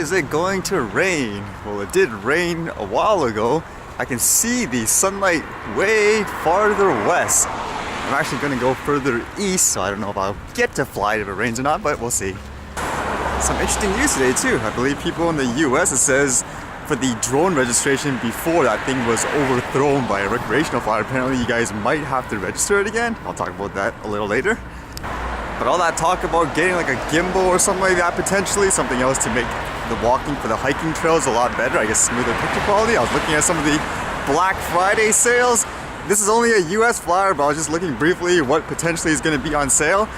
is it going to rain? Well, it did rain a while ago. I can see the sunlight way farther west. I'm actually going to go further east, so I don't know if I'll get to fly if it rains or not, but we'll see. Some interesting news today too. I believe people in the US, it says for the drone registration before that thing was overthrown by a recreational flyer, apparently you guys might have to register it again. I'll talk about that a little later. But all that talk about getting like a gimbal or something like that, potentially something else to make the walking for the hiking trails a lot better, I guess smoother picture quality. I was looking at some of the Black Friday sales. This is only a US flyer, but I was just looking briefly what potentially is going to be on sale.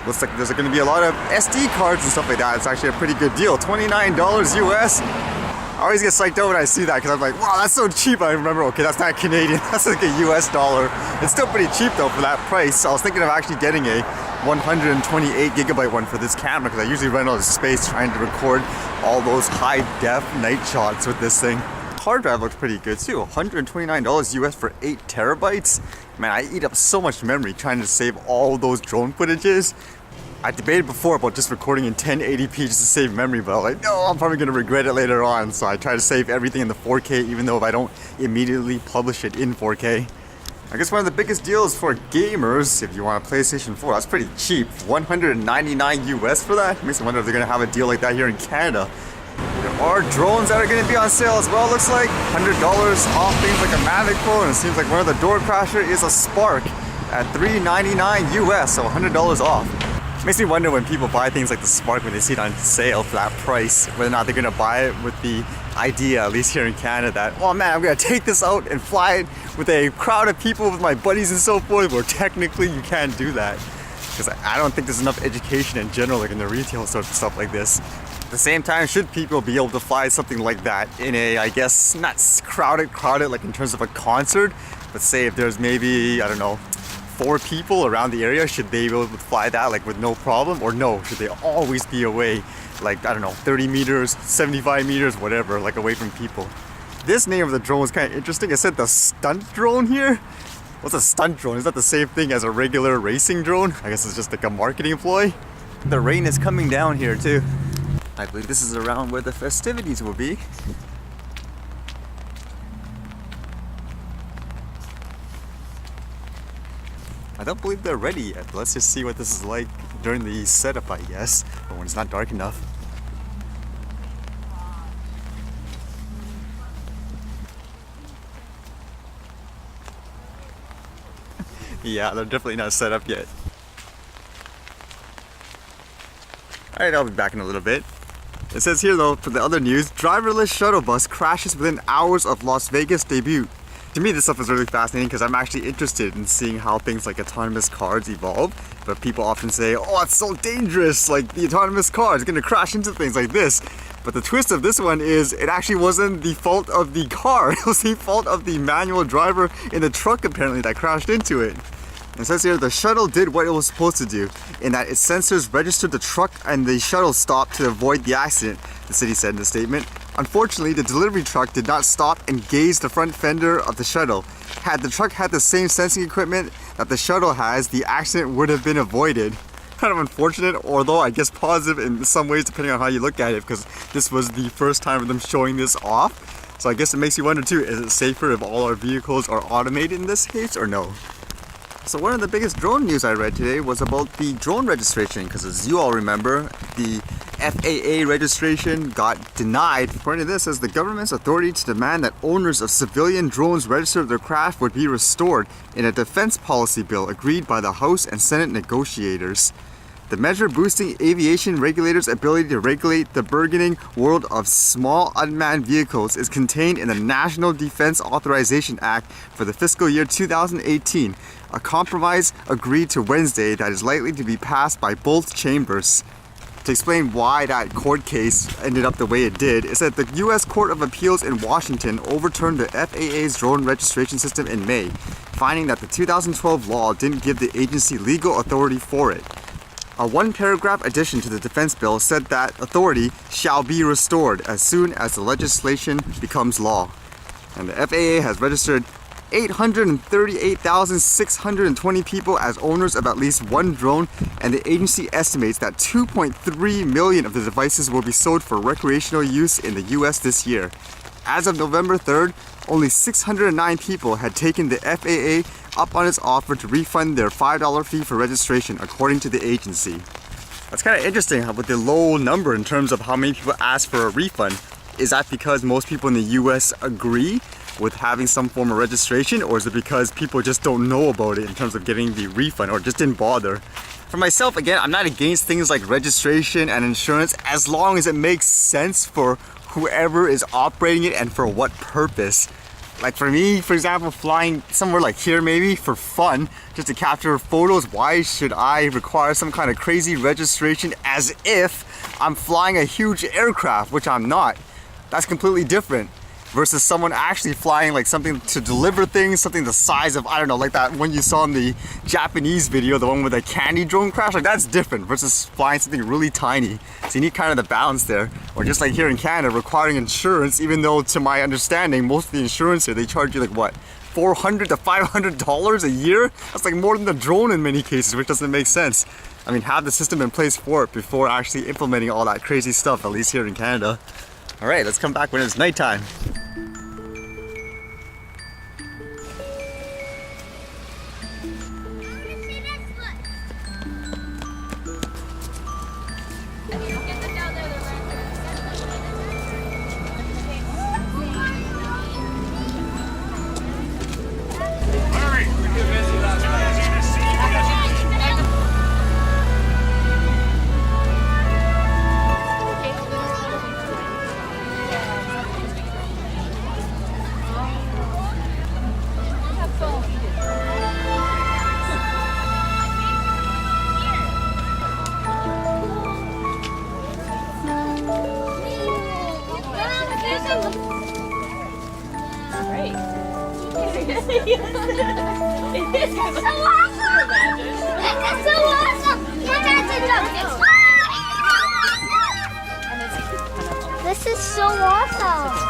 Looks like there's going to be a lot of SD cards and stuff like that. It's actually a pretty good deal, $29 US. I always get psyched out when I see that because I'm like, wow, that's so cheap. I remember, okay, that's not Canadian, that's like a US dollar. It's still pretty cheap though for that price. I was thinking of actually getting a 128 gigabyte one for this camera because I usually run out of space trying to record all those high def night shots with this thing. Hard drive looks pretty good too, $129 US for 8 terabytes. Man, I eat up so much memory trying to save all those drone footages. I debated before about just recording in 1080p just to save memory, but I was like, no, I'm probably gonna regret it later on. So I try to save everything in the 4K, even though if I don't immediately publish it in 4K. I guess one of the biggest deals for gamers, if you want a PlayStation 4, that's pretty cheap. $199 US for that? Makes me wonder if they're gonna have a deal like that here in Canada. There are drones that are gonna be on sale as well, looks like. $100 off things like a Mavic Pro, and it seems like one of the door crasher is a Spark at $399 US, so $100 off. Makes me wonder when people buy things like the Spark when they see it on sale for that price, whether or not they're gonna buy it with the idea, at least here in Canada, that, oh man, I'm gonna take this out and fly it with a crowd of people, with my buddies and so forth, where technically you can't do that. Because I don't think there's enough education in general, like in the retail sort of stuff like this. At the same time, should people be able to fly something like that in a, I guess, not crowded like in terms of a concert, but say if there's maybe, I don't know, 4 people around the area, should they be able to fly that like with no problem, or no, should they always be away, like, I don't know, 30 meters, 75 meters, whatever, like away from people? This name of the drone was kind of interesting. It said the stunt drone here. What's a stunt drone? Is that the same thing as a regular racing drone? I guess it's just like a marketing ploy. The rain is coming down here too. I believe this is around where the festivities will be. I don't believe they're ready yet, but let's just see what this is like during the setup, I guess, or when it's not dark enough. Yeah, they're definitely not set up yet. Alright, I'll be back in a little bit. It says here though, for the other news, driverless shuttle bus crashes within hours of Las Vegas debut. To me, this stuff is really fascinating because I'm actually interested in seeing how things like autonomous cars evolve. But people often say, oh, it's so dangerous, like the autonomous car is going to crash into things like this. But the twist of this one is it actually wasn't the fault of the car. It was the fault of the manual driver in the truck apparently that crashed into it. It says here, the shuttle did what it was supposed to do, in that its sensors registered the truck and the shuttle stopped to avoid the accident, the city said in the statement. Unfortunately, the delivery truck did not stop and gaze the front fender of the shuttle. Had the truck had the same sensing equipment that the shuttle has, the accident would have been avoided. Kind of unfortunate, although I guess positive in some ways depending on how you look at it, because this was the first time of them showing this off. So I guess it makes you wonder too, is it safer if all our vehicles are automated in this case or no? So one of the biggest drone news I read today was about the drone registration, because as you all remember, the FAA registration got denied. According to this, as the government's authority to demand that owners of civilian drones register their craft would be restored in a defense policy bill agreed by the House and Senate negotiators. The measure boosting aviation regulators' ability to regulate the burgeoning world of small unmanned vehicles is contained in the National Defense Authorization Act for the fiscal year 2018, a compromise agreed to Wednesday that is likely to be passed by both chambers. To explain why that court case ended up the way it did, is that the U.S. Court of Appeals in Washington overturned the FAA's drone registration system in May, finding that the 2012 law didn't give the agency legal authority for it. A one-paragraph addition to the defense bill said that authority shall be restored as soon as the legislation becomes law. And the FAA has registered 838,620 people as owners of at least one drone, and the agency estimates that 2.3 million of the devices will be sold for recreational use in the US this year. As of November 3rd, only 609 people had taken the FAA up on its offer to refund their $5 fee for registration, according to the agency. That's kind of interesting with the low number in terms of how many people ask for a refund. Is that because most people in the US agree with having some form of registration, or is it because people just don't know about it in terms of getting the refund, or just didn't bother? For myself, again, I'm not against things like registration and insurance as long as it makes sense for whoever is operating it and for what purpose. Like for me, for example, flying somewhere like here maybe for fun, just to capture photos, why should I require some kind of crazy registration as if I'm flying a huge aircraft, which I'm not? That's completely different. Versus someone actually flying like something to deliver things, something the size of, I don't know, like that one you saw in the Japanese video, the one with the candy drone crash, like that's different versus flying something really tiny. So you need kind of the balance there. Or just like here in Canada, requiring insurance, even though to my understanding, most of the insurance here, they charge you like what, $400 to $500 a year? That's like more than the drone in many cases, which doesn't make sense. I mean, have the system in place for it before actually implementing all that crazy stuff, at least here in Canada. All right, let's come back when it's nighttime. This is so awesome!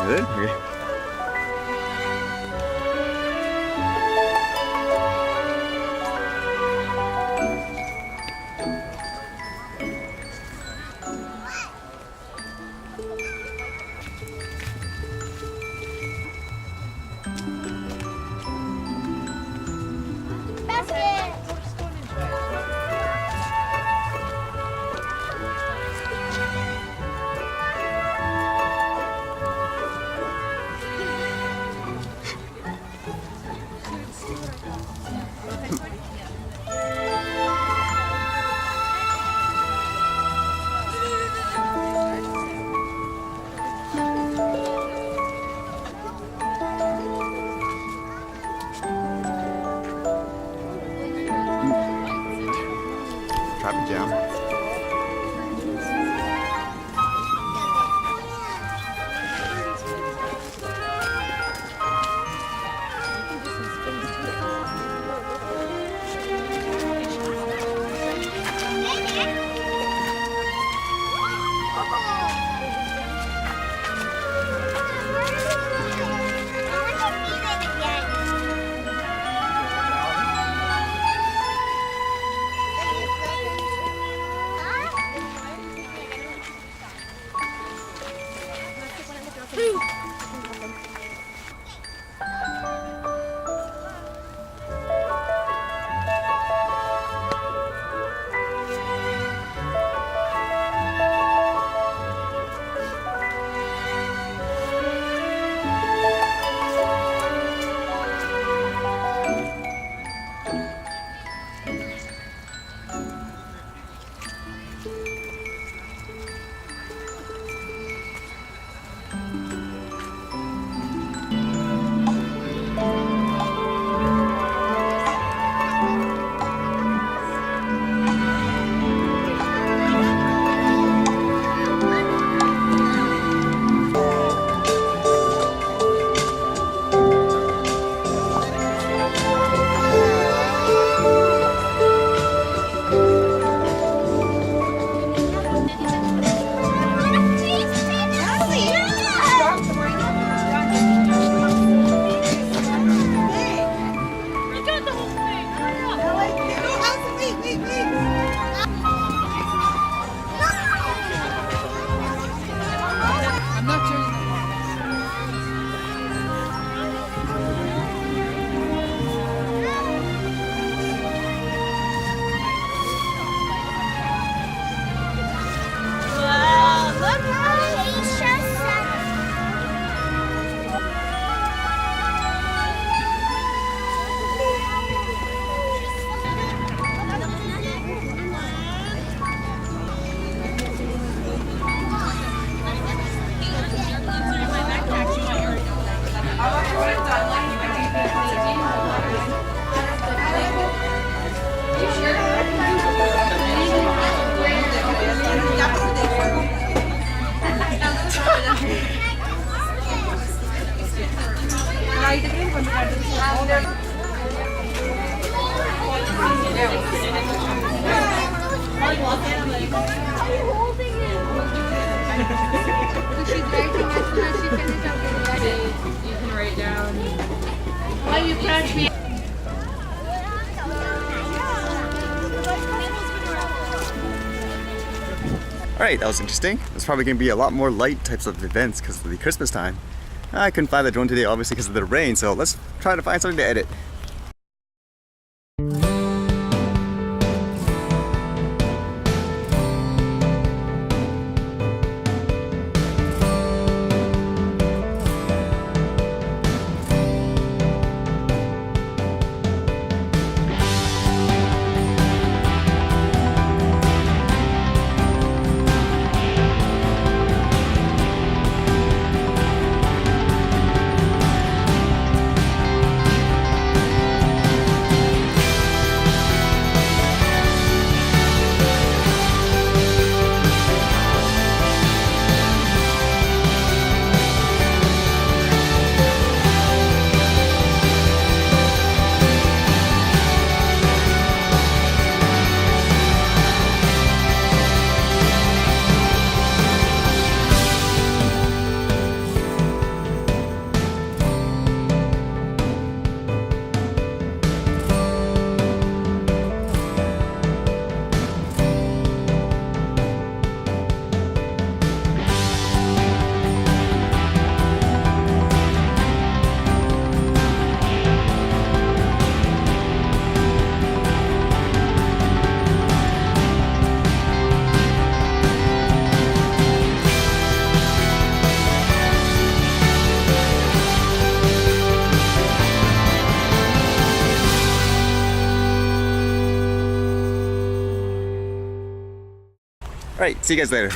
Good? Okay. you catch me. Alright, that was interesting. There's probably going to be a lot more light types of events because of the Christmas time. I couldn't fly the drone today, obviously, because of the rain, so let's try to find something to edit. Alright, see you guys later.